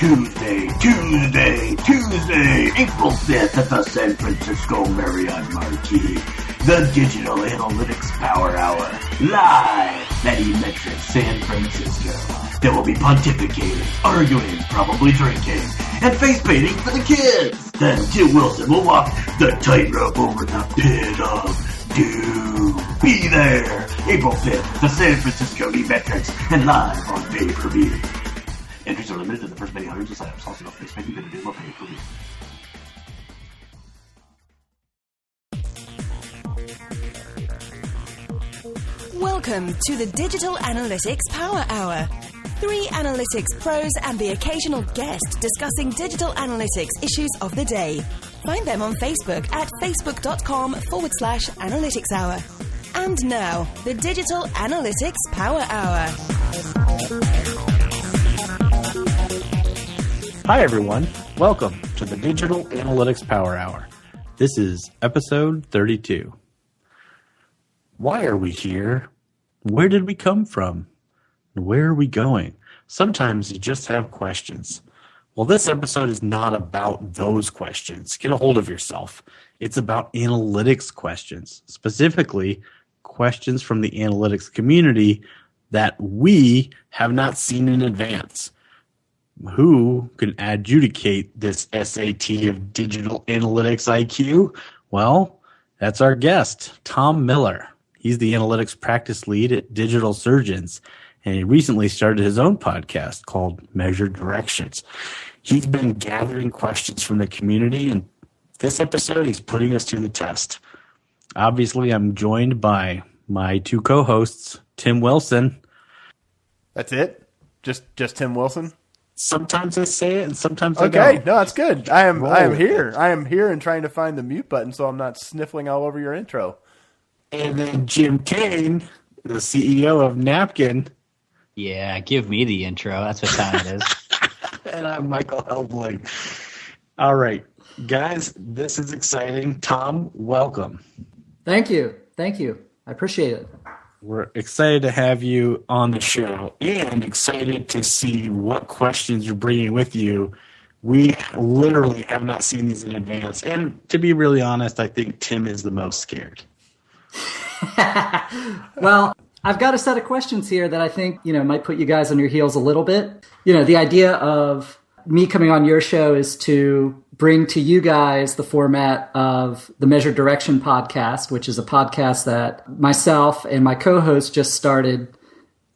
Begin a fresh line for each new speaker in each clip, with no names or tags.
Tuesday, April 5th at the San Francisco Marriott Marquis. The Digital Analytics Power Hour, live at eMetrics San Francisco. There will be pontificating, arguing, probably drinking, and face painting for the kids. Then Tim Wilson will walk the tightrope over the pit of doom. Be there, April 5th, the San Francisco eMetrics, and live on pay-per-view. Entries are limited to the first many hundreds of signups. Also, no face painting, but it will pay-per-view.
Welcome to the Digital Analytics Power Hour. 3 analytics pros and the occasional guest discussing digital analytics issues of the day. Find them on Facebook at facebook.com/analytics hour. And now, the Digital Analytics Power Hour.
Hi, everyone. Welcome to the Digital Analytics Power Hour. This is episode 32. Why are we here? Where did we come from? Where are we going? Sometimes you just have questions. Well, this episode is not about those questions. Get a hold of yourself. It's about analytics questions, specifically questions from the analytics community that we have not seen in advance. Who can adjudicate this SAT of digital analytics IQ? Well, that's our guest, Tom Miller. He's the analytics practice lead at Digital Surgeons, and he recently started his own podcast called Measured Directions. He's been gathering questions from the community, and this episode he's putting us to the test. Obviously, I'm joined by my 2 co-hosts, Tim Wilson.
That's it? Just Tim Wilson?
Sometimes I say it, and sometimes I
don't.
Okay,
no, that's good. I am here. I am here and trying to find the mute button so I'm not sniffling all over your intro.
And then Jim Kane, the CEO of Napkin.
Yeah, give me the intro. That's what time it is.
And I'm Michael Helbling. All right, guys, this is exciting. Tom, welcome.
Thank you. I appreciate it.
We're excited to have you on the show and excited to see what questions you're bringing with you. We literally have not seen these in advance. And to be really honest, I think Tim is the most scared.
Well, I've got a set of questions here that I think, might put you guys on your heels a little bit. The idea of me coming on your show is to bring to you guys the format of the Measured Direction podcast, which is a podcast that myself and my co-host just started.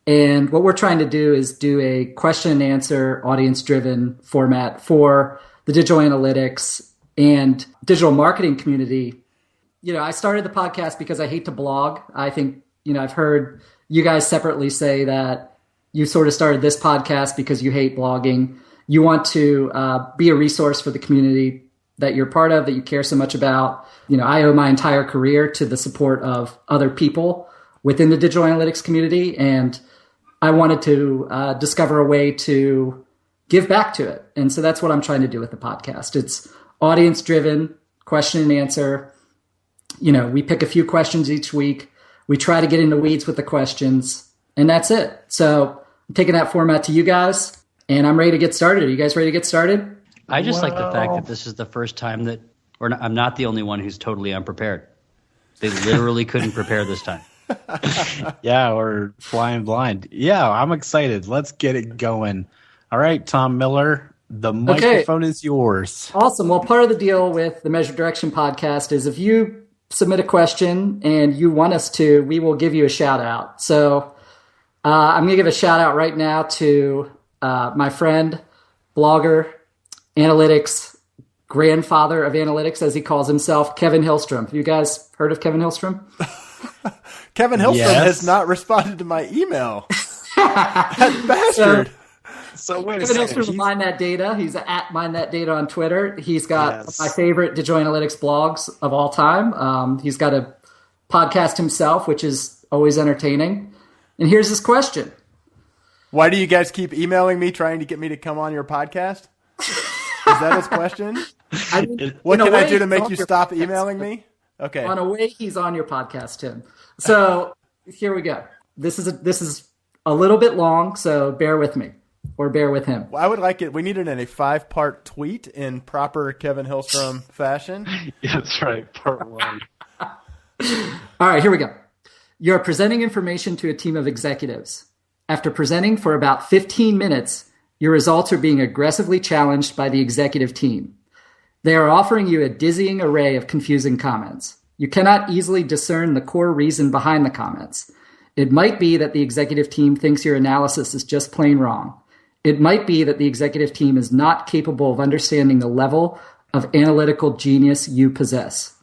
And what we're trying to do is do a question and answer audience-driven format for the digital analytics and digital marketing community. I started the podcast because I hate to blog. I think, I've heard you guys separately say that you sort of started this podcast because you hate blogging. You want to be a resource for the community that you're part of, that you care so much about. I owe my entire career to the support of other people within the digital analytics community, and I wanted to discover a way to give back to it. And so that's what I'm trying to do with the podcast. It's audience-driven, question and answer. We pick a few questions each week. We try to get in the weeds with the questions, and that's it. So I'm taking that format to you guys, and I'm ready to get started. Are you guys ready to get started?
I just like the fact that this is the first time that I'm not the only one who's totally unprepared. They literally couldn't prepare this time.
Yeah, we're flying blind. Yeah, I'm excited. Let's get it going. All right, Tom Miller, the microphone is yours.
Awesome. Well, part of the deal with the Measured Direction podcast is if you submit a question and you want us to, we will give you a shout out. So I'm going to give a shout out right now to my friend, blogger, analytics, grandfather of analytics, as he calls himself, Kevin Hillstrom. Have you guys heard of Kevin Hillstrom?
Kevin Hillstrom has not responded to my email. That bastard.
So wait a
Kevin
second.
Hillstrom of Mind That Data. He's at Mind That Data on Twitter. He's got my favorite digital analytics blogs of all time. He's got a podcast himself, which is always entertaining. And here's his question.
Why do you guys keep emailing me trying to get me to come on your podcast? Is that his question? What can I do to make you stop emailing me? Okay.
On a way, he's on your podcast, Tim. So here we go. This is a little bit long, so bear with me. or bear with him?
Well, I would like it. We need it in a 5-part tweet in proper Kevin Hillstrom fashion.
Yeah, that's right. Part 1.
All right, here we go. You're presenting information to a team of executives. After presenting for about 15 minutes, your results are being aggressively challenged by the executive team. They are offering you a dizzying array of confusing comments. You cannot easily discern the core reason behind the comments. It might be that the executive team thinks your analysis is just plain wrong. It might be that the executive team is not capable of understanding the level of analytical genius you possess.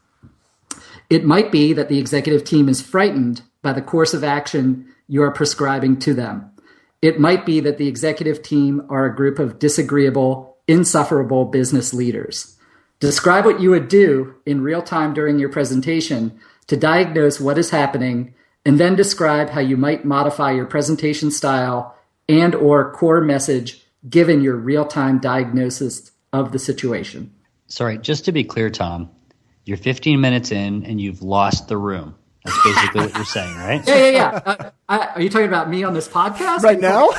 It might be that the executive team is frightened by the course of action you are prescribing to them. It might be that the executive team are a group of disagreeable, insufferable business leaders. Describe what you would do in real time during your presentation to diagnose what is happening, and then describe how you might modify your presentation style and or core message given your real-time diagnosis of the situation.
Sorry, just to be clear, Tom, you're 15 minutes in and you've lost the room. That's basically what you're saying, right?
Yeah. Are you talking about me on this podcast?
Right now?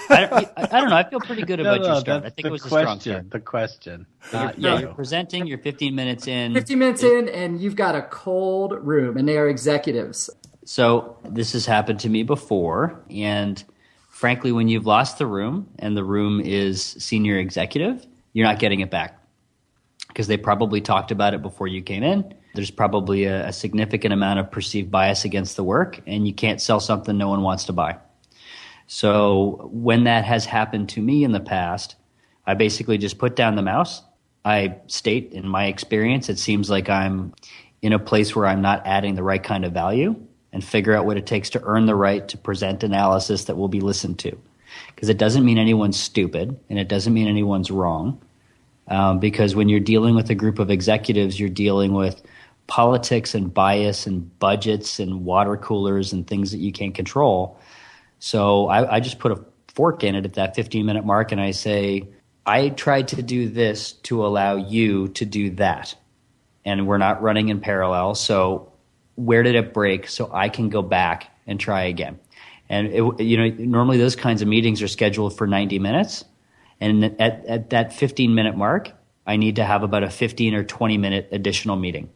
I don't know. I feel pretty good about your start. I think it was a strong start.
The question.
You're presenting, you're 15 minutes in.
15 minutes in, and you've got a cold room, and they are executives.
So this has happened to me before, and frankly, when you've lost the room, and the room is senior executive, you're not getting it back. Because they probably talked about it before you came in. There's probably a significant amount of perceived bias against the work, and you can't sell something no one wants to buy. So when that has happened to me in the past, I basically just put down the mouse. I state, in my experience, it seems like I'm in a place where I'm not adding the right kind of value, and figure out what it takes to earn the right to present analysis that will be listened to. Because it doesn't mean anyone's stupid, and it doesn't mean anyone's wrong. Because when you're dealing with a group of executives, you're dealing with politics and bias and budgets and water coolers and things that you can't control. So I just put a fork in it at that 15-minute mark, and I say, I tried to do this to allow you to do that. And we're not running in parallel, so where did it break so I can go back and try again? And normally those kinds of meetings are scheduled for 90 minutes. And at that 15-minute mark, I need to have about a 15 or 20-minute additional meeting.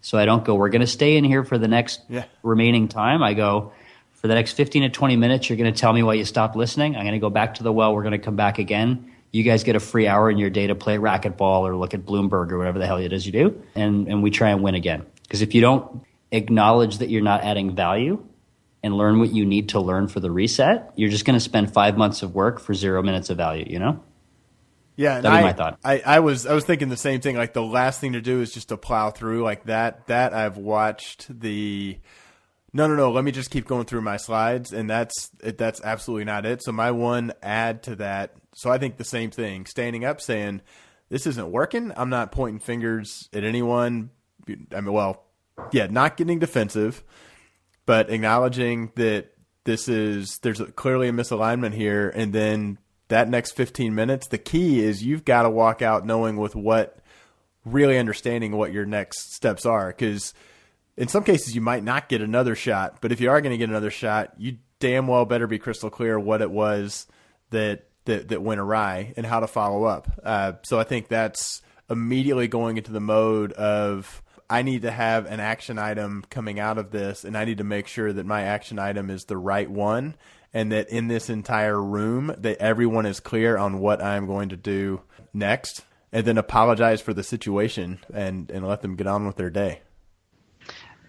So I don't go, we're going to stay in here for the next remaining time. I go, for the next 15 to 20 minutes, you're going to tell me why you stopped listening. I'm going to go back to the well. We're going to come back again. You guys get a free hour in your day to play racquetball or look at Bloomberg or whatever the hell it is you do. And we try and win again. Because if you don't acknowledge that you're not adding value and learn what you need to learn for the reset, you're just going to spend 5 months of work for 0 minutes of value, you know?
Yeah,
that'd be my thought.
I was thinking the same thing. Like the last thing to do is just to plow through like that. That I've watched the no. Let me just keep going through my slides, and that's absolutely not it. So my one add to that. So I think the same thing. Standing up, saying this isn't working. I'm not pointing fingers at anyone. I mean, not getting defensive, but acknowledging that there's clearly a misalignment here, and then that next 15 minutes, the key is you've got to walk out knowing really understanding what your next steps are. Because in some cases you might not get another shot, but if you are going to get another shot, you damn well better be crystal clear what it was that went awry and how to follow up. So I think that's immediately going into the mode of, I need to have an action item coming out of this, and I need to make sure that my action item is the right one, and that in this entire room that everyone is clear on what I'm going to do next, and then apologize for the situation and let them get on with their day.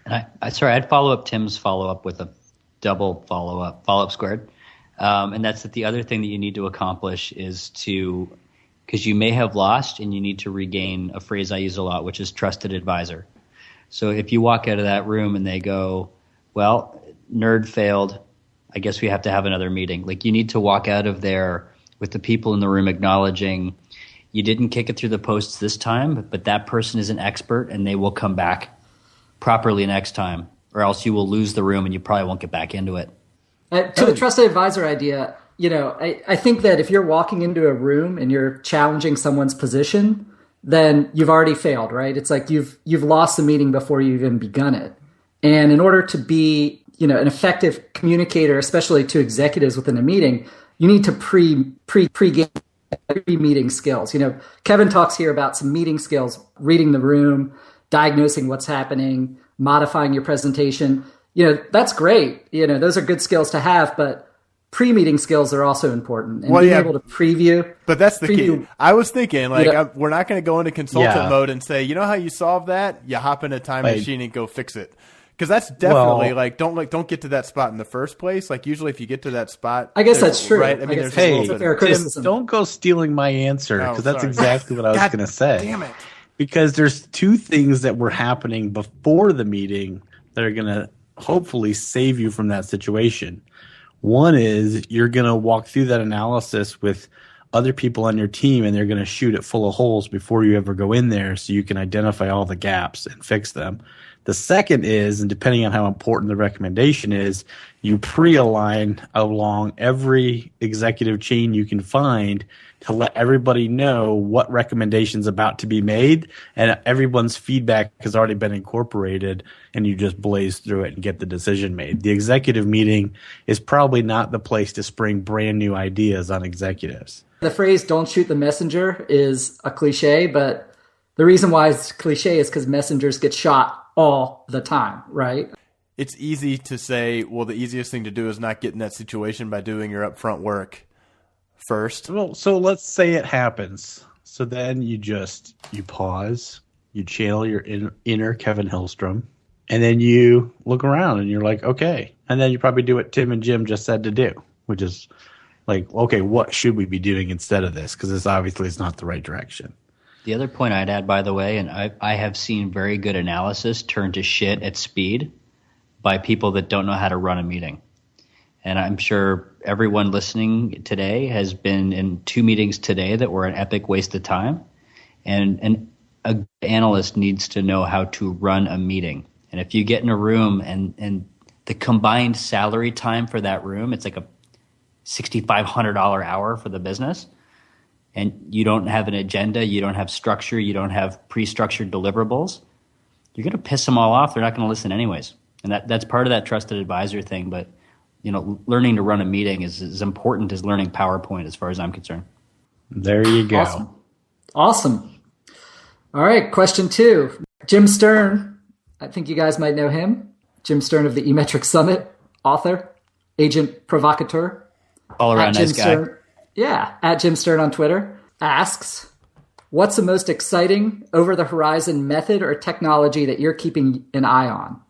And I'd follow up Tim's follow-up with a double follow-up squared. And that's that the other thing that you need to accomplish is because you may have lost and you need to regain a phrase I use a lot, which is trusted advisor. So if you walk out of that room and they go, well, nerd failed, I guess we have to have another meeting. Like, you need to walk out of there with the people in the room acknowledging you didn't kick it through the posts this time, but that person is an expert and they will come back properly next time, or else you will lose the room and you probably won't get back into it.
To the trusted advisor idea, I think that if you're walking into a room and you're challenging someone's position, then you've already failed, right? It's like you've lost the meeting before you've even begun it. And in order to be an effective communicator, especially to executives within a meeting, you need to pre-game meeting skills. Kevin talks here about some meeting skills, reading the room, diagnosing what's happening, modifying your presentation. That's great. Those are good skills to have, but pre-meeting skills are also important. And being able to preview.
But that's the key. I was thinking, we're not going to go into consultant mode and say, how you solve that? You hop in a time machine and go fix it. Because that's definitely don't get to that spot in the first place. Usually if you get to that spot,
I guess that's true.
Right? I mean,
there's
a fair criticism. Tim, don't go stealing my answer, because that's exactly what I was going to say.
Damn it.
Because there's two things that were happening before the meeting that are going to hopefully save you from that situation. One is you're going to walk through that analysis with other people on your team, and they're going to shoot it full of holes before you ever go in there, so you can identify all the gaps and fix them. The second is, and depending on how important the recommendation is, you pre-align along every executive chain you can find to let everybody know what recommendation's about to be made, and everyone's feedback has already been incorporated, and you just blaze through it and get the decision made. The executive meeting is probably not the place to spring brand new ideas on executives.
The phrase "don't shoot the messenger" is a cliche, but the reason why it's cliche is because messengers get shot all the time, right?
It's easy to say, well, the easiest thing to do is not get in that situation by doing your upfront work first.
Well, so let's say it happens. So then you pause, you channel your inner Kevin Hillstrom, and then you look around and you're like, okay. And then you probably do what Tim and Jim just said to do, which is okay, what should we be doing instead of this? Because this obviously is not the right direction.
The other point I'd add, by the way, and I have seen very good analysis turn to shit at speed by people that don't know how to run a meeting. And I'm sure everyone listening today has been in 2 meetings today that were an epic waste of time. And an analyst needs to know how to run a meeting. And if you get in a room and the combined salary time for that room, it's like a $6,500 hour for the business, and you don't have an agenda, you don't have structure, you don't have pre-structured deliverables, you're going to piss them all off. They're not going to listen anyways. And that's part of that trusted advisor thing. But, learning to run a meeting is as important as learning PowerPoint as far as I'm concerned.
There you go.
Awesome. All right, question 2. Jim Stern, I think you guys might know him. Jim Stern of the eMetric Summit, author, agent provocateur.
All around nice guy.
Stern, at Jim Stern on Twitter, asks, what's the most exciting over-the-horizon method or technology that you're keeping an eye on?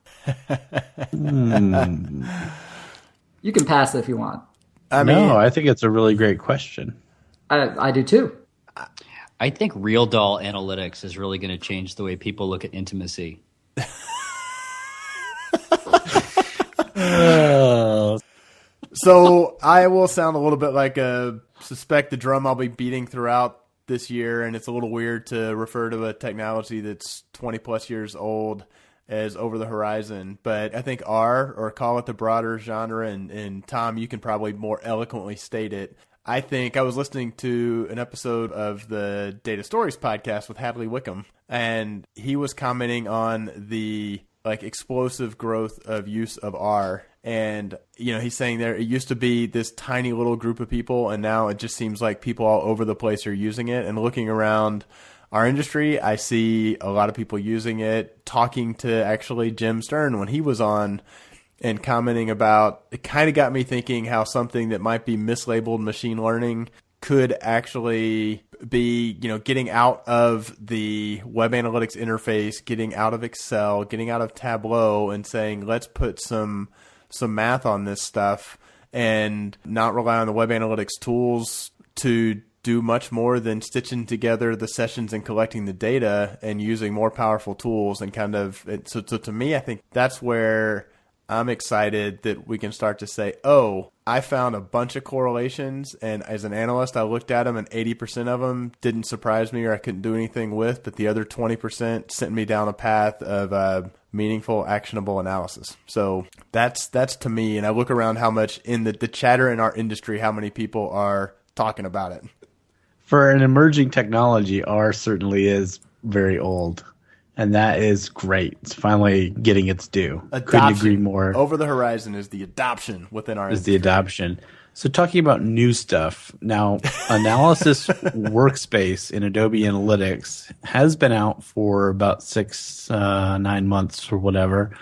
You can pass if you want.
I think it's a really great question.
I do too.
I think Real Doll Analytics is really going to change the way people look at intimacy.
So I will sound a little bit like suspect the drum I'll be beating throughout this year, and it's a little weird to refer to a technology that's 20 plus years old as over the horizon. But I think or call it the broader genre, and Tom, you can probably more eloquently state it. I think I was listening to an episode of the Data Stories podcast with Hadley Wickham, and he was commenting on the explosive growth of use of R. And, he's saying it used to be this tiny little group of people, and now it just seems like people all over the place are using it. And looking around our industry, I see a lot of people using it, talking to actually Jim Stern when he was on and commenting about, it kind of got me thinking how something that might be mislabeled machine learning could actually be, getting out of the web analytics interface, getting out of Excel, getting out of Tableau, and saying, let's put some math on this stuff and not rely on the web analytics tools to do much more than stitching together the sessions and collecting the data, and using more powerful tools. And so to me, I think that's where I'm excited that we can start to say, oh, I found a bunch of correlations, and as an analyst, I looked at them, and 80% of them didn't surprise me or I couldn't do anything with, but the other 20% sent me down a path of meaningful, actionable analysis. So that's to me, and I look around how much in the chatter in our industry, how many people are talking about it.
For an emerging technology, R certainly is very old. and that is great. It's finally getting its due. Couldn't agree more.
Over the horizon is the adoption within our
industry. Is the adoption. So talking about new stuff, now Analysis Workspace in Adobe Analytics has been out for about 9 months or whatever,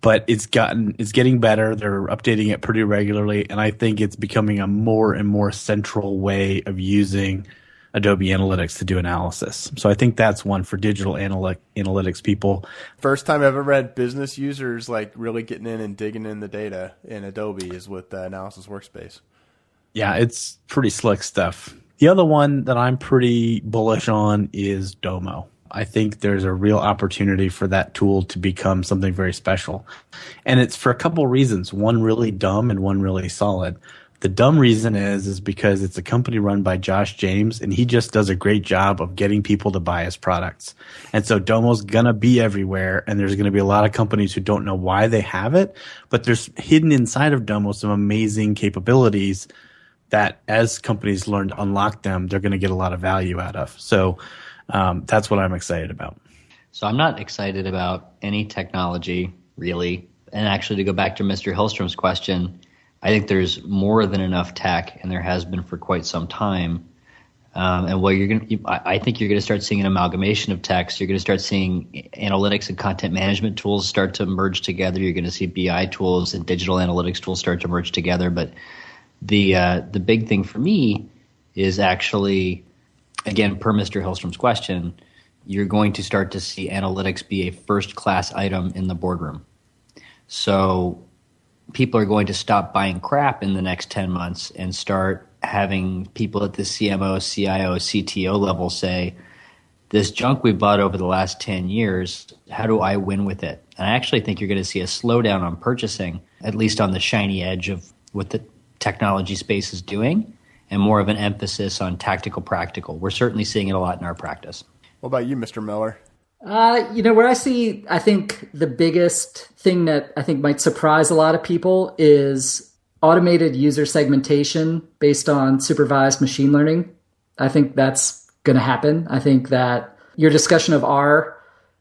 but it's getting better. They're updating it pretty regularly, and I think it's becoming a more and more central way of using Adobe Analytics to do analysis. So I think that's one for digital analytics people.
First time I've ever read business users like really getting in and digging in the data in Adobe is with Analysis Workspace.
Yeah, it's pretty slick stuff. The other one that I'm pretty bullish on is Domo. I think there's a real opportunity for that tool to become something very special. And it's for a couple reasons, one really dumb and one really solid. The dumb reason is because it's a company run by Josh James, and he just does a great job of getting people to buy his products. And so Domo's going to be everywhere, and there's going to be a lot of companies who don't know why they have it, but there's hidden inside of Domo some amazing capabilities that as companies learn to unlock them, they're going to get a lot of value out of. So that's what I'm excited about.
So I'm not excited about any technology, really. And actually, to go back to Mr. Hillstrom's question, I think there's more than enough tech, and there has been for quite some time. And what I think you're going to start seeing an amalgamation of techs. You're going to start seeing analytics and content management tools start to merge together. You're going to see BI tools and digital analytics tools start to merge together. But the big thing for me is actually, again, per Mr. Hillstrom's question, you're going to start to see analytics be a first-class item in the boardroom. So people are going to stop buying crap in the next 10 months and start having people at the CMO, CIO, CTO level say, this junk we've bought over the last 10 years, how do I win with it? And I actually think you're going to see a slowdown on purchasing, at least on the shiny edge of what the technology space is doing, and more of an emphasis on tactical practical. We're certainly seeing it a lot in our practice.
What about you, Mr. Miller?
Where I think the biggest thing that I think might surprise a lot of people is automated user segmentation based on supervised machine learning. I think that's going to happen. I think that your discussion of R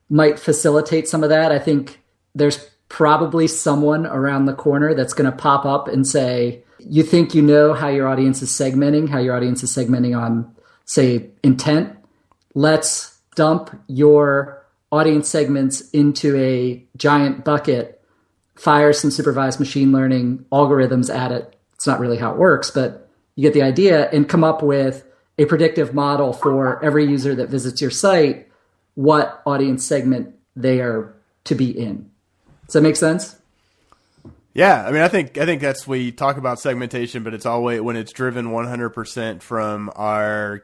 might facilitate some of that. I think there's probably someone around the corner that's going to pop up and say, you think you know how your audience is segmenting on, say, intent. Let's dump your audience segments into a giant bucket, fire some supervised machine learning algorithms at it. It's not really how it works, but you get the idea, and come up with a predictive model for every user that visits your site, what audience segment they are to be in. Does that make sense?
Yeah, I mean, I think that's, we talk about segmentation, but it's always when it's driven 100% from our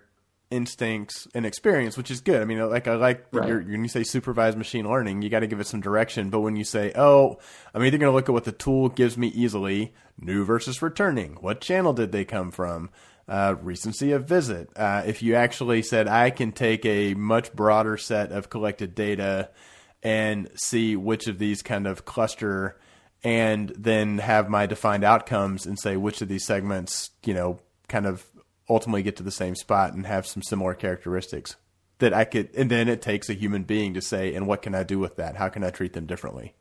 instincts and experience, which is good. I mean, I like right. When you say supervised machine learning, you got to give it some direction. But when you say, oh, I'm either going to look at what the tool gives me easily, new versus returning, what channel did they come from, recency of visit. If you actually said, I can take a much broader set of collected data and see which of these kind of cluster, and then have my defined outcomes and say which of these segments, kind of ultimately get to the same spot and have some similar characteristics that I could, and then it takes a human being to say, and what can I do with that? How can I treat them differently?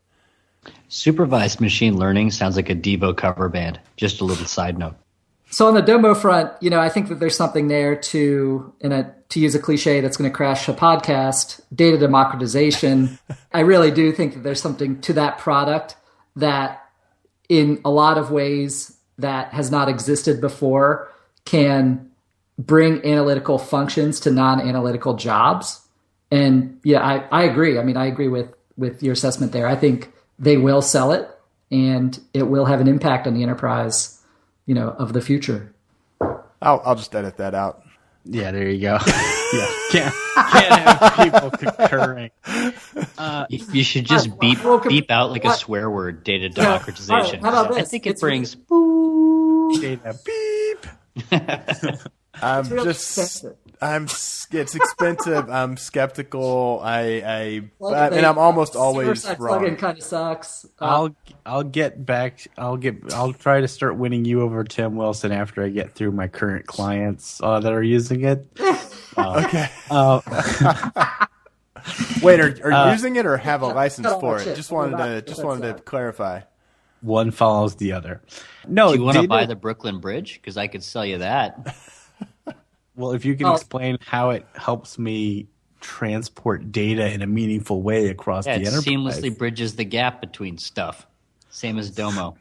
Supervised machine learning sounds like a Devo cover band. Just a little side note.
So on the Domo front, I think that there's something there to use a cliche that's going to crash a podcast, data democratization. I really do think that there's something to that product that in a lot of ways that has not existed before can bring analytical functions to non-analytical jobs. And yeah, I agree. I mean, I agree with your assessment there. I think they will sell it, and it will have an impact on the enterprise, of the future.
I'll just edit that out.
Yeah, there you go. Yeah, can't have people concurring.
You should just beep out like a swear word, data democratization.
How about this?
I think it brings
data beep.
It's expensive. I'm skeptical. And I'm almost always wrong.
Plugin kind of sucks.
I'll get back. I'll try to start winning you over, Tim Wilson, after I get through my current clients that are using it.
Okay. Wait, are you using it or have a license
cut all
for
that
it?
shit.
Just wanted
That's
to clarify.
One follows the other. No,
Do you want to
data-
buy the Brooklyn Bridge? Because I could sell you that.
Well, if you can explain how it helps me transport data in a meaningful way across
Yeah,
the
it
enterprise.
seamlessly bridges the gap between stuff. Same as Domo.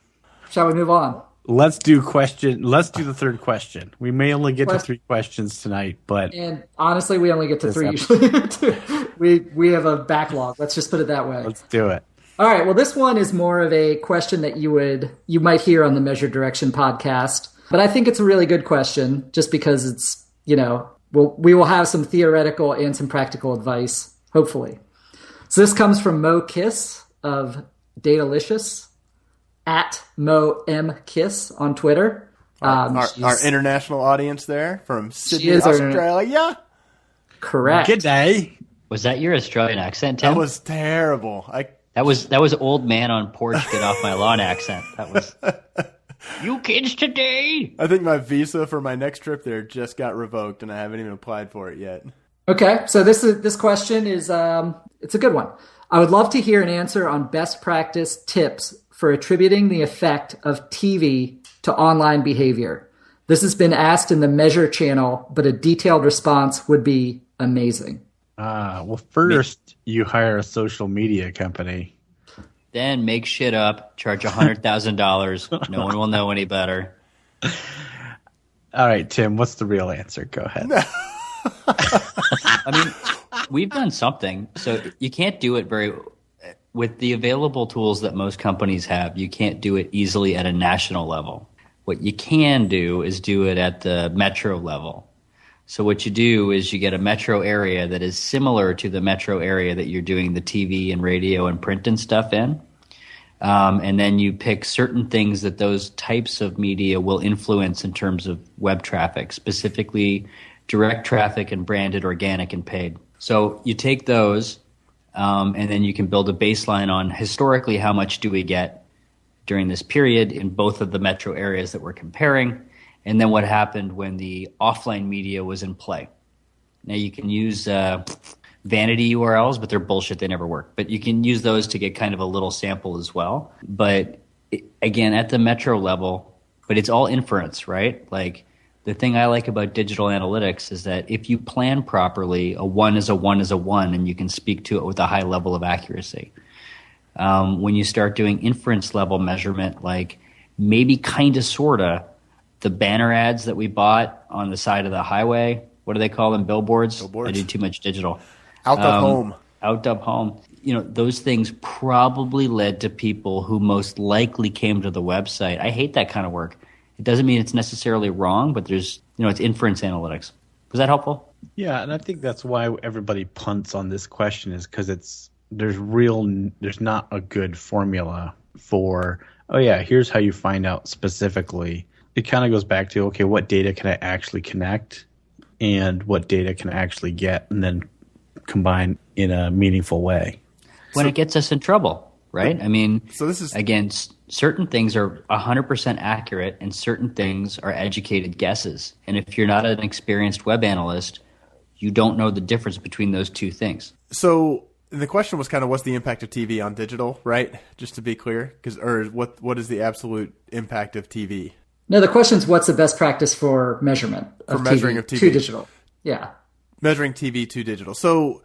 Shall we move on?
Let's do the third question. We may only get to 3 questions tonight, but
And honestly, we only get to 3
episode.
usually. we have a backlog. Let's just put it that way.
let's do it.
All right. Well, this one is more of a question that you might hear on the Measure Direction podcast, but I think it's a really good question just because it's, we will have some theoretical and some practical advice, hopefully. So this comes from Mo Kiss of Datalicious, at Mo M Kiss on Twitter.
Our international audience there from Sydney,
is our-
Australia.
Correct.
Good day.
Was that your Australian accent, Tim?
That was terrible.
That was old man on porch get off my lawn accent. That was you kids today.
I think my visa for my next trip there just got revoked, and I haven't even applied for it yet.
Okay, so this question is it's a good one. I would love to hear an answer on best practice tips for attributing the effect of TV to online behavior. This has been asked in the Measure channel, but a detailed response would be amazing.
Well, first you hire a social media company.
Then make shit up, charge $100,000. No one will know any better.
All right, Tim, what's the real answer? Go ahead.
I mean, we've done something. So you can't do it with the available tools that most companies have. You can't do it easily at a national level. What you can do is do it at the metro level. So what you do is you get a metro area that is similar to the metro area that you're doing the TV and radio and print and stuff in. And then you pick certain things that those types of media will influence in terms of web traffic, specifically direct traffic and branded, organic, and paid. So you take those, and then you can build a baseline on historically how much do we get during this period in both of the metro areas that we're comparing, and then what happened when the offline media was in play. Now you can use vanity URLs, but they're bullshit. They never work. But you can use those to get kind of a little sample as well. But again, at the metro level, but it's all inference, right? Like the thing I like about digital analytics is that if you plan properly, a 1 is a 1 is a 1, and you can speak to it with a high level of accuracy. When you start doing inference level measurement, like maybe kind of sort of the banner ads that we bought on the side of the highway, what do they call them? Billboards? I do too much digital.
Out of home.
Out of home. Those things probably led to people who most likely came to the website. I hate that kind of work. It doesn't mean it's necessarily wrong, but there's, it's inference analytics. Was that helpful?
Yeah, and I think that's why everybody punts on this question is because there's not a good formula for, here's how you find out specifically. It kind of goes back to, okay, what data can I actually connect and what data can I actually get and then combine in a meaningful way.
When it gets us in trouble, right? I mean,
so this is
again, certain things are 100% accurate and certain things are educated guesses. And if you're not an experienced web analyst, you don't know the difference between those two things.
So the question was kind of what's the impact of TV on digital, right? Just to be clear, or what is the absolute impact of TV?
No, the question is what's the best practice for measurement of
measuring
TV
of TV
to digital? Yeah.
Measuring TV to digital. So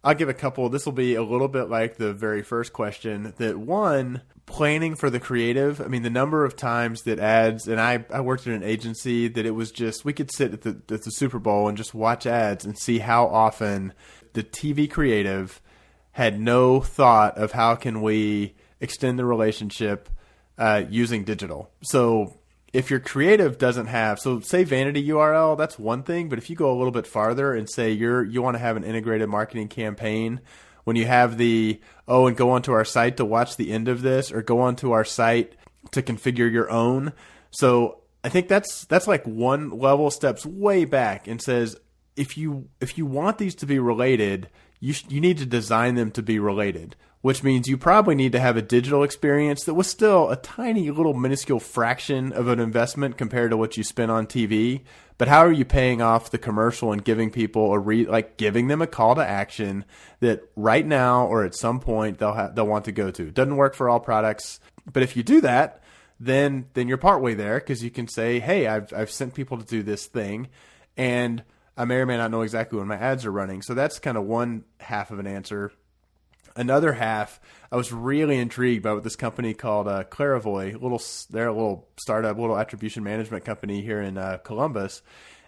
I'll give a couple. This will be a little bit like the very first question. That one, planning for the creative. I mean, the number of times that ads, and I worked in an agency that it was just, we could sit at the Super Bowl and just watch ads and see how often the TV creative had no thought of how can we extend the relationship using digital. So if your creative doesn't have, so say vanity URL, that's one thing. But if you go a little bit farther and say you want to have an integrated marketing campaign, when you have and go onto our site to watch the end of this, or go onto our site to configure your own. So I think that's like one level steps way back and says, if you want these to be related, you need to design them to be related, which means you probably need to have a digital experience that was still a tiny little minuscule fraction of an investment compared to what you spend on TV. But how are you paying off the commercial and giving people giving them a call to action that right now or at some point they'll want to go to? It doesn't work for all products, but if you do that, then you're partway there, because you can say, hey, I've sent people to do this thing, and I may or may not know exactly when my ads are running. So that's kind of one half of an answer. Another half, I was really intrigued by what this company called Clarivoy. They're a little startup, little attribution management company here in Columbus.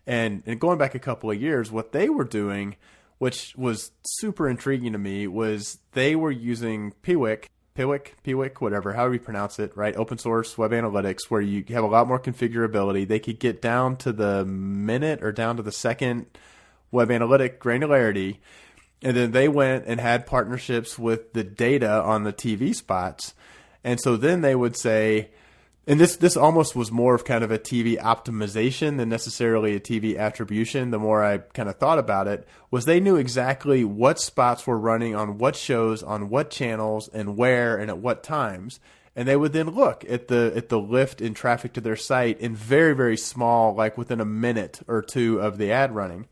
And going back a couple of years, what they were doing, which was super intriguing to me, was they were using Piwik, whatever, however you pronounce it, right? Open source web analytics, where you have a lot more configurability. They could get down to the minute or down to the second web analytic granularity. And then they went and had partnerships with the data on the TV spots. And so then they would say, and this almost was more of kind of a TV optimization than necessarily a TV attribution. The more I kind of thought about it, was they knew exactly what spots were running on what shows, on what channels, and where, and at what times. And they would then look at the lift in traffic to their site in very, very small, like within a minute or two of the ad running.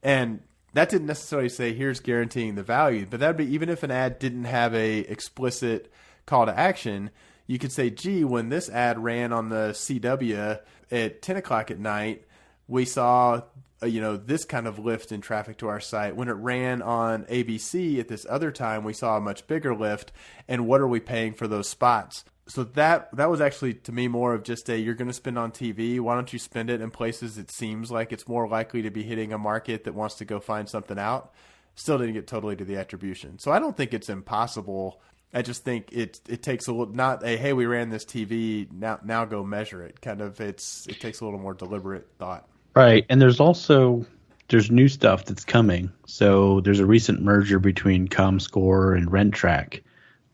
And that didn't necessarily say, here's guaranteeing the value, but that'd be, even if an ad didn't have a explicit call to action, you could say, gee, when this ad ran on the CW at 10 o'clock at night, we saw, this kind of lift in traffic to our site. When it ran on ABC at this other time, we saw a much bigger lift. And what are we paying for those spots? So that was actually, to me, more of just you're going to spend on TV. Why don't you spend it in places it seems like it's more likely to be hitting a market that wants to go find something out? Still didn't get totally to the attribution. So I don't think it's impossible. I just think it takes a little, not a, hey, we ran this TV, now go measure it. Kind of, it takes a little more deliberate thought.
Right. And there's new stuff that's coming. So there's a recent merger between ComScore and RentTrack,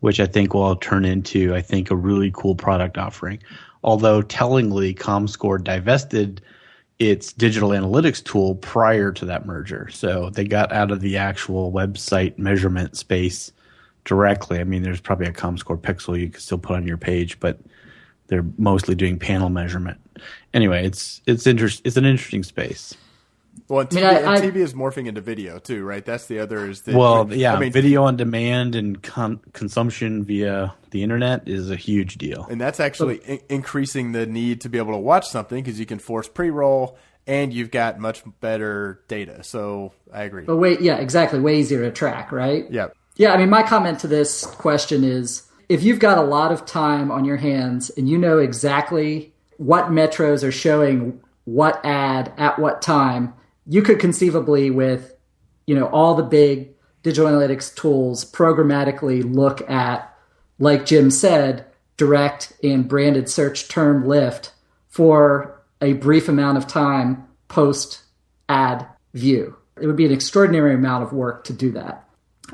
which I think will turn into, a really cool product offering. Although tellingly, ComScore divested its digital analytics tool prior to that merger. So they got out of the actual website measurement space directly. I mean, there's probably a ComScore pixel you can still put on your page, but they're mostly doing panel measurement. Anyway, it's an interesting space.
Well, and TV is morphing into video too, right? That's the other.
Video on demand and consumption via the internet is a huge deal.
And that's actually increasing the need to be able to watch something, because you can force pre-roll and you've got much better data. So I agree.
But exactly. Way easier to track, right?
Yeah.
Yeah, I mean, my comment to this question is, if you've got a lot of time on your hands and you know exactly what metros are showing what ad at what time, you could conceivably, with all the big digital analytics tools, programmatically look at, like Jim said, direct and branded search term lift for a brief amount of time post ad view. It would be an extraordinary amount of work to do that.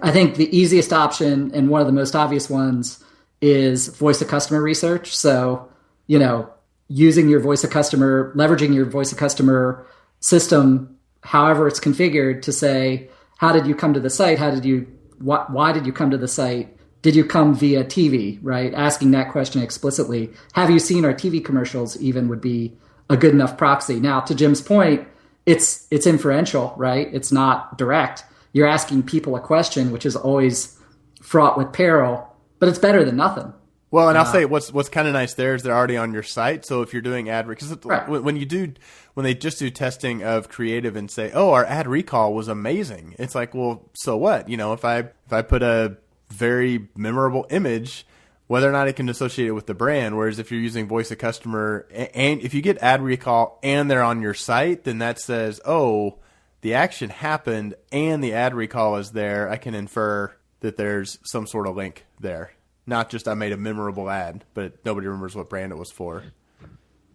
I think the easiest option, and one of the most obvious ones, is voice of customer research. So, leveraging your voice of customer system, however it's configured, to say, how did you come to the site? Why did you come to the site? Did you come via TV, right? Asking that question explicitly. Have you seen our TV commercials even would be a good enough proxy. Now, to Jim's point, it's inferential, right? It's not direct. You're asking people a question, which is always fraught with peril, but it's better than nothing.
Well, and I'll say what's kind of nice there is they're already on your site. So if you're doing ad, because right. when they just do testing of creative and say, oh, our ad recall was amazing, it's like, well, so what? If I put a very memorable image, whether or not it can associate it with the brand. Whereas if you're using voice of customer, and if you get ad recall and they're on your site, then that says, oh, the action happened and the ad recall is there. I can infer that there's some sort of link there. Not just I made a memorable ad, but nobody remembers what brand it was for.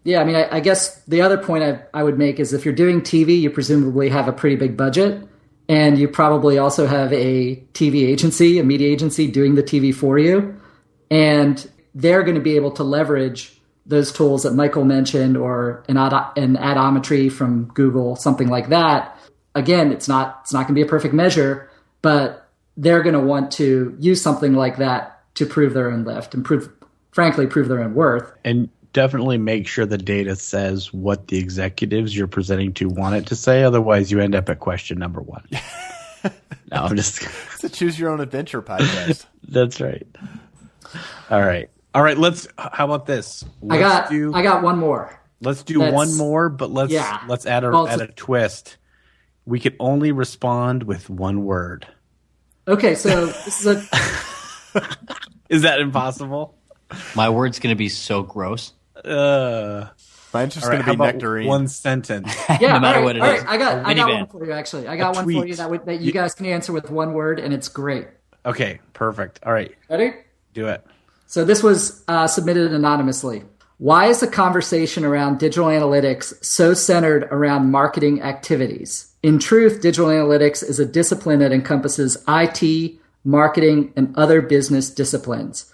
Yeah, I mean, I guess the other point I would make is if you're doing TV, you presumably have a pretty big budget, and you probably also have a TV agency, a media agency doing the TV for you, and they're going to be able to leverage those tools that Michael mentioned, or an Adometry from Google, something like that, again, it's not going to be a perfect measure, but they're going to want to use something like that to prove their own lift and frankly prove their own worth.
And definitely make sure the data says what the executives you're presenting to want it to say. Otherwise, you end up at question number 1. No, I'm just.
It's a choose your own adventure podcast.
That's right. All right. How about this?
I got one more.
Let's do one more, but let's add a twist. We can only respond with one word.
Okay, so this is
Is that impossible?
My word's going to be so gross.
Mine's just going to be nectarine.
One sentence.
Yeah,
no matter what it is.
I got one for you, actually. I got one for you that you guys can answer with one word, and it's great.
Okay, perfect. All right.
Ready?
Do it.
So this was submitted anonymously. Why is the conversation around digital analytics so centered around marketing activities? In truth, digital analytics is a discipline that encompasses IT, marketing, and other business disciplines.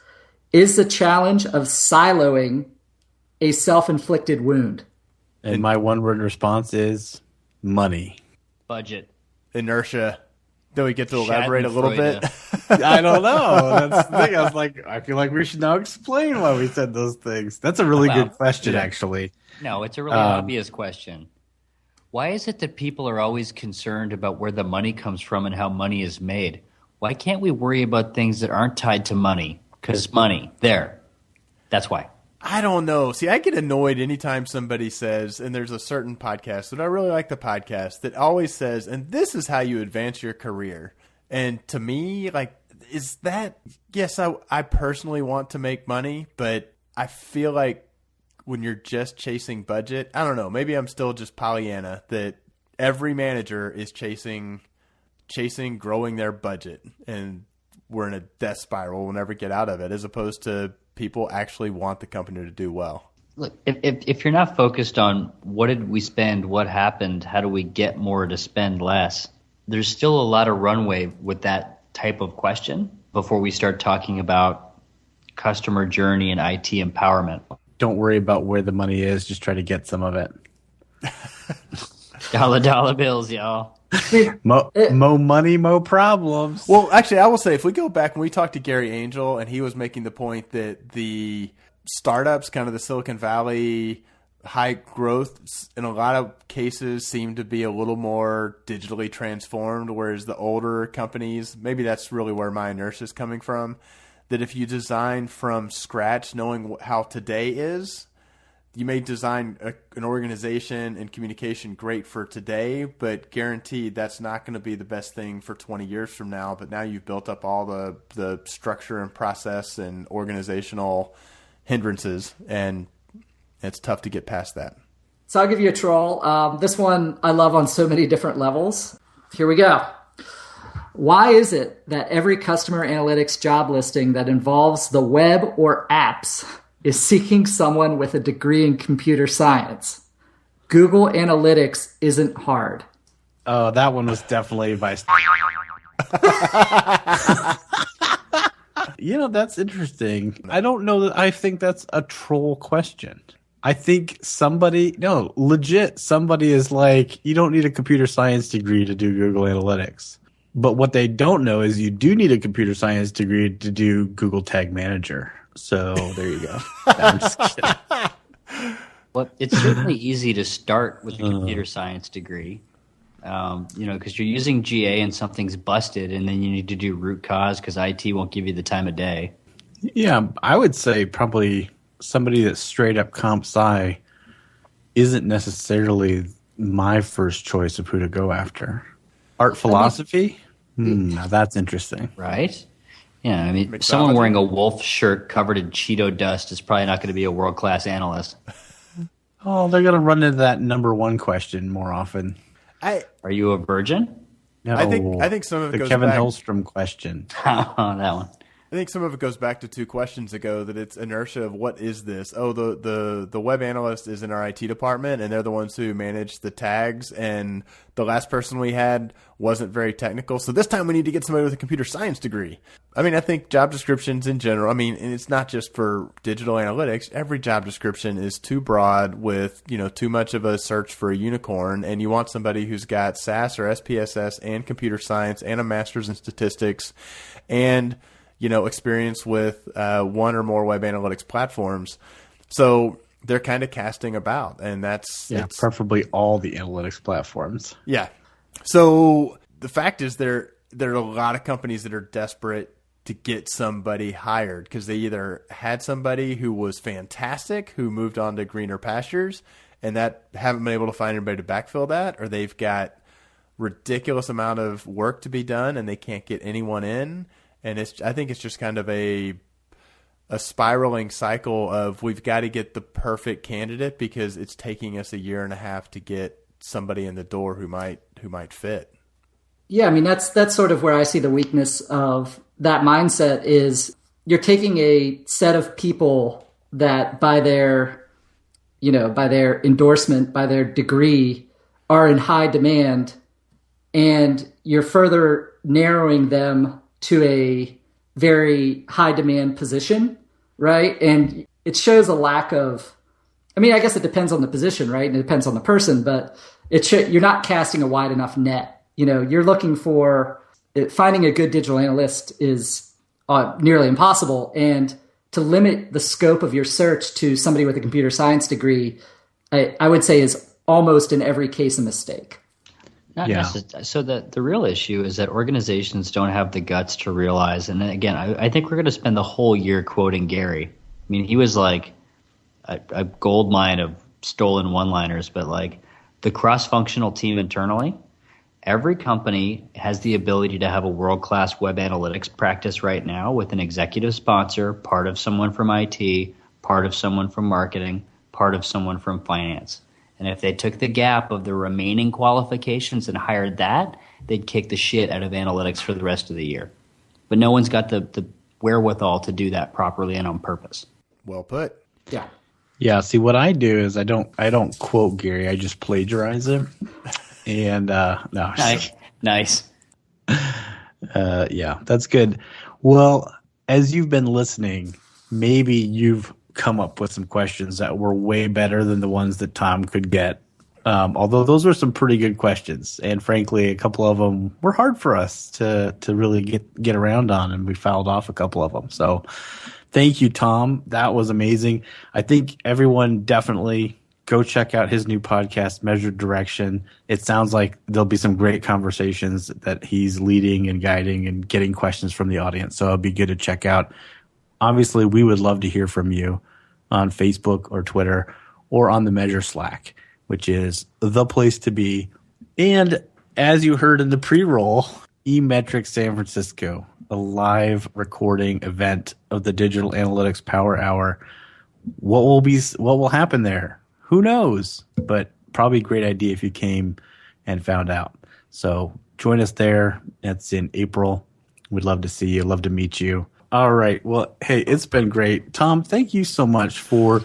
Is the challenge of siloing a self-inflicted wound?
And my one-word response is money.
Budget.
Inertia. Do we get to elaborate a little bit?
I don't know. That's the thing. I was like, I feel like we should now explain why we said those things. That's a really good question, actually.
No, it's a really obvious question. Why is it that people are always concerned about where the money comes from and how money is made? Why can't we worry about things that aren't tied to money? Because money, there. That's why.
I don't know. See, I get annoyed anytime somebody says, and there's a certain podcast that I really like the podcast that always says, and this is how you advance your career. And to me, like, is that, yes, I personally want to make money, but I feel like when you're just chasing budget, I don't know, maybe I'm still just Pollyanna, that every manager is chasing growing their budget, and we're in a death spiral. We'll never get out of it, as opposed to people actually want the company to do well.
Look, if you're not focused on what did we spend, what happened, how do we get more to spend less, there's still a lot of runway with that type of question before we start talking about customer journey and IT empowerment.
Don't worry about where the money is. Just try to get some of it.
Dollar bills, y'all.
Mo money, mo problems.
Well, actually, I will say, if we go back and we talked to Gary Angel, and he was making the point that the startups, kind of the Silicon Valley high growth, in a lot of cases seem to be a little more digitally transformed, whereas the older companies, maybe that's really where my inertia is coming from, that if you design from scratch, knowing how today is, you may design an organization and communication great for today, but guaranteed that's not going to be the best thing for 20 years from now. But now you've built up all the structure and process and organizational hindrances, and it's tough to get past that.
So I'll give you a troll. This one I love on so many different levels. Here we go. Why is it that every customer analytics job listing that involves the web or apps is seeking someone with a degree in computer science? Google Analytics isn't hard.
Oh, that one was definitely by... That's interesting. I don't know that I think that's a troll question. I think somebody is like, you don't need a computer science degree to do Google Analytics. But what they don't know is you do need a computer science degree to do Google Tag Manager. So there you go. I'm just kidding.
Well, it's certainly easy to start with a computer science degree, because you're using GA and something's busted, and then you need to do root cause because IT won't give you the time of day.
Yeah, I would say probably somebody that's straight up comp sci isn't necessarily my first choice of who to go after. Art philosophy? Now that's interesting.
Right? Yeah, I mean, someone wearing a wolf shirt covered in Cheeto dust is probably not going to be a world-class analyst.
Oh, they're going to run into that number one question more often.
Are you a virgin?
No,
I think some of it
the
goes
Kevin
back.
Hillstrom question.
Oh, that one.
I think some of it goes back to 2 questions ago, that it's inertia of what is this? Oh, the web analyst is in our IT department, and they're the ones who manage the tags, and the last person we had wasn't very technical. So this time we need to get somebody with a computer science degree. I mean, I think job descriptions in general, I mean, and it's not just for digital analytics. Every job description is too broad with, too much of a search for a unicorn, and you want somebody who's got SAS or SPSS and computer science and a master's in statistics and experience with one or more web analytics platforms. So they're kind of casting about, and that's
preferably all the analytics platforms.
Yeah. So the fact is there are a lot of companies that are desperate to get somebody hired because they either had somebody who was fantastic who moved on to greener pastures and that haven't been able to find anybody to backfill that, or they've got ridiculous amount of work to be done and they can't get anyone in. And I think it's just kind of a spiraling cycle of we've got to get the perfect candidate because it's taking us 1.5 years to get somebody in the door who might fit.
Yeah, I mean that's sort of where I see the weakness of that mindset is you're taking a set of people that by their endorsement, by their degree, are in high demand, and you're further narrowing them to a very high demand position, right? And it shows a lack of, I mean, I guess it depends on the position, right? And it depends on the person, but you're not casting a wide enough net. You're looking for, finding a good digital analyst is nearly impossible. And to limit the scope of your search to somebody with a computer science degree, I would say is almost in every case a mistake.
So the real issue is that organizations don't have the guts to realize, and again, I think we're going to spend the whole year quoting Gary. I mean, he was like a gold mine of stolen one-liners, but like the cross-functional team internally, every company has the ability to have a world-class web analytics practice right now with an executive sponsor, part of someone from IT, part of someone from marketing, part of someone from finance. And if they took the gap of the remaining qualifications and hired that, they'd kick the shit out of analytics for the rest of the year. But no one's got the wherewithal to do that properly and on purpose.
Well put.
Yeah.
Yeah. See, what I do is I don't quote Gary. I just plagiarize him. And no.
Nice.
Yeah, that's good. Well, as you've been listening, maybe you've come up with some questions that were way better than the ones that Tom could get. Although those were some pretty good questions, and frankly, a couple of them were hard for us to really get around on, and we fouled off a couple of them. So, thank you, Tom. That was amazing. I think everyone definitely go check out his new podcast, Measured Direction. It sounds like there'll be some great conversations that he's leading and guiding and getting questions from the audience. So it'll be good to check out. Obviously, we would love to hear from you on Facebook or Twitter or on the Measure Slack, which is the place to be. And as you heard in the pre-roll, eMetrics San Francisco, a live recording event of the Digital Analytics Power Hour. What will happen there? Who knows? But probably a great idea if you came and found out. So join us there. It's in April. We'd love to see you. Love to meet you. All right. Well, hey, it's been great. Tom, thank you so much for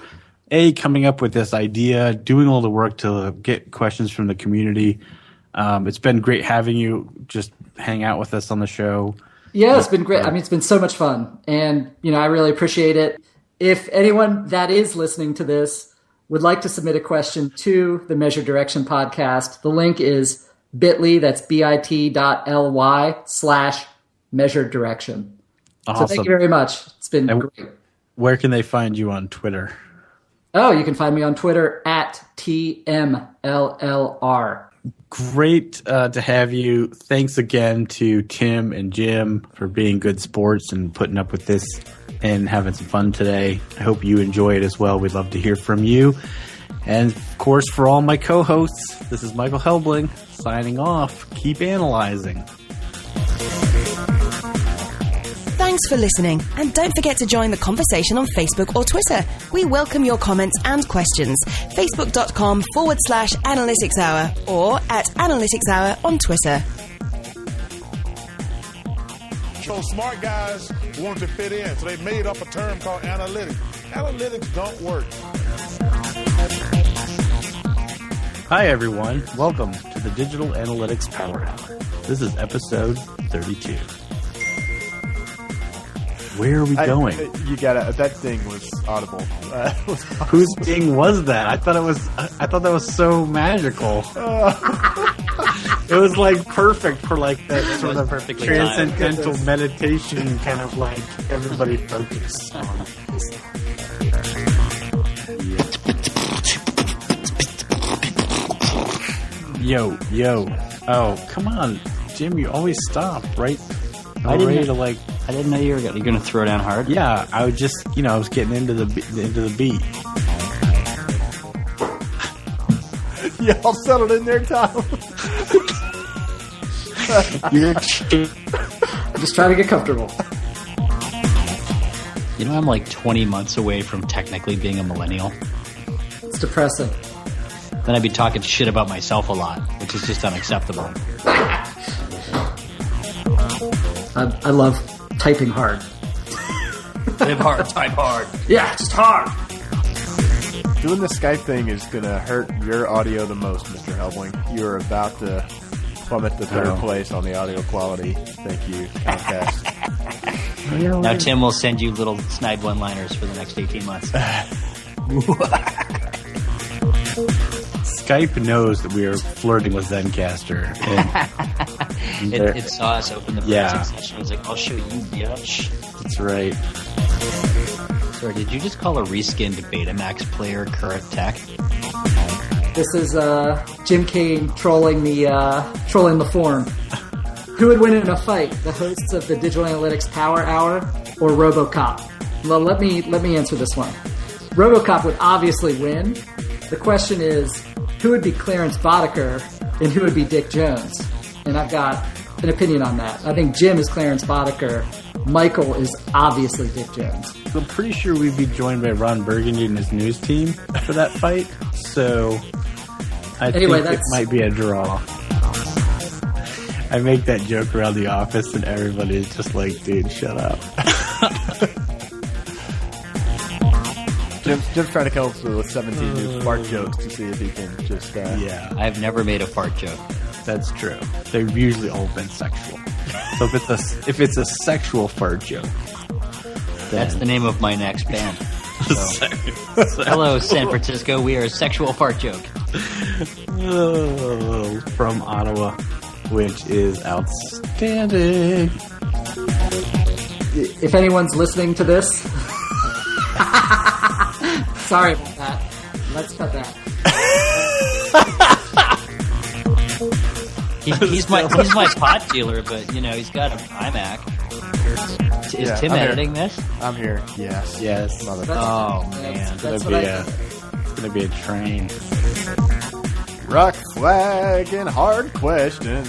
coming up with this idea, doing all the work to get questions from the community. It's been great having you just hang out with us on the show.
Yeah, it's been great. I mean, it's been so much fun. And, I really appreciate it. If anyone that is listening to this would like to submit a question to the Measure Direction podcast, the link is bit.ly, that's bit.ly/measured direction.
Awesome.
So thank you very much. It's been great.
Where can they find you on Twitter?
Oh, you can find me on Twitter at TMLLR.
Great to have you. Thanks again to Tim and Jim for being good sports and putting up with this and having some fun today. I hope you enjoy it as well. We'd love to hear from you. And, of course, for all my co-hosts, this is Michael Helbling signing off. Keep analyzing.
Thanks for listening, and don't forget to join the conversation on Facebook or Twitter. We welcome your comments and questions. Facebook.com/Analytics Hour or at Analytics Hour on Twitter.
So smart guys wanted to fit in, so they made up a term called analytics. Analytics don't work.
Hi, everyone. Welcome to the Digital Analytics Power Hour. This is episode 32. Where are we going?
You gotta. That ding was audible.
Whose ding was that? I thought that was so magical. It was like perfect for like that sort of
perfectly
transcendental meditation kind of like everybody focus on. Yo. Oh, come on, Jim, you always stop, right?
I didn't
ready
know-
to like.
I didn't know you were going to throw down hard.
Yeah, I was just, I was getting into the beat.
Y'all settled in there, Tom.
You're
Just trying to get comfortable.
You know, I'm like 20 months away from technically being a millennial.
It's depressing.
Then I'd be talking shit about myself a lot, which is just unacceptable.
I love typing hard.
Live hard, type hard.
Yeah, just hard.
Doing the Skype thing is gonna hurt your audio the most, Mr. Helbling. You're about to plummet to third place on the audio quality. Thank you, Comcast.
Now Tim will send you little snide one-liners for the next 18 months.
Skype knows that we are flirting with Zencaster. And
It saw us open the
Yeah.
browsing session. It was like, I'll show you, bitch.
that's right.
Sorry, did you just call a reskinned Betamax player current tech?
This is Jim Kane trolling the forum. Who would win in a fight, the hosts of the Digital Analytics Power Hour or RoboCop? Well, let me answer this one. RoboCop would obviously win. The question is, who would be Clarence Boddicker and who would be Dick Jones? And I've got an opinion on that. I think Jim is Clarence Boddicker. Michael is obviously Dick Jones.
So I'm pretty sure we'd be joined by Ron Burgundy and his news team for that fight. So I think it might be a draw. I make that joke around the office and everybody's just like, dude, shut up.
Jim's trying to come up with 17 new fart jokes to see if he can just.
Yeah,
I've never made a fart joke.
that's true. They've usually all been sexual. So if it's a sexual fart joke,
That's the name of my next band. So, hello, San Francisco. We are a sexual fart joke.
From Ottawa, which is outstanding.
If anyone's listening to this, sorry about that. Let's cut that.
He's my pot dealer, but he's got an iMac. Is Tim
I'm
editing
here.
this?
I'm here. Yes.
Motherfucker.
Oh man,
That's what I
It's gonna be a train.
Rock flag and hard question.